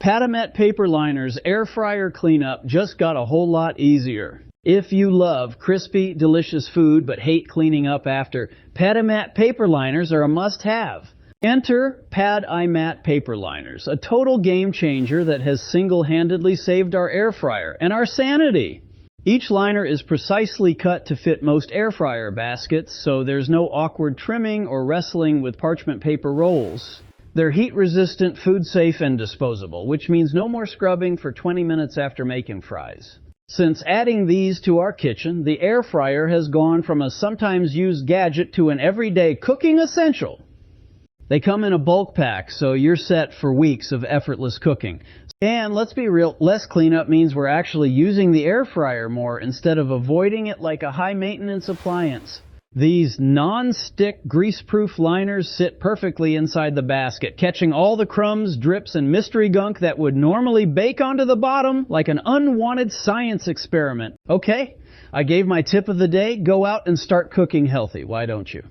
PADIMAT paper liners air fryer cleanup just got a whole lot easier. If you love crispy, delicious food but hate cleaning up after, PADIMAT paper liners are a must-have. Enter PADIMAT paper liners, a total game changer that has single-handedly saved our air fryer and our sanity. Each liner is precisely cut to fit most air fryer baskets, so there's no awkward trimming or wrestling with parchment paper rolls. They're heat-resistant, food-safe, and disposable, which means no more scrubbing for 20 minutes after making fries. Since adding these to our kitchen, the air fryer has gone from a sometimes used gadget to an everyday cooking essential. They come in a bulk pack, so you're set for weeks of effortless cooking. And let's be real, less cleanup means we're actually using the air fryer more instead of avoiding it like a high-maintenance appliance. These non-stick, grease-proof liners sit perfectly inside the basket, catching all the crumbs, drips, and mystery gunk that would normally bake onto the bottom like an unwanted science experiment. Okay, I gave my tip of the day. Go out and start cooking healthy. Why don't you?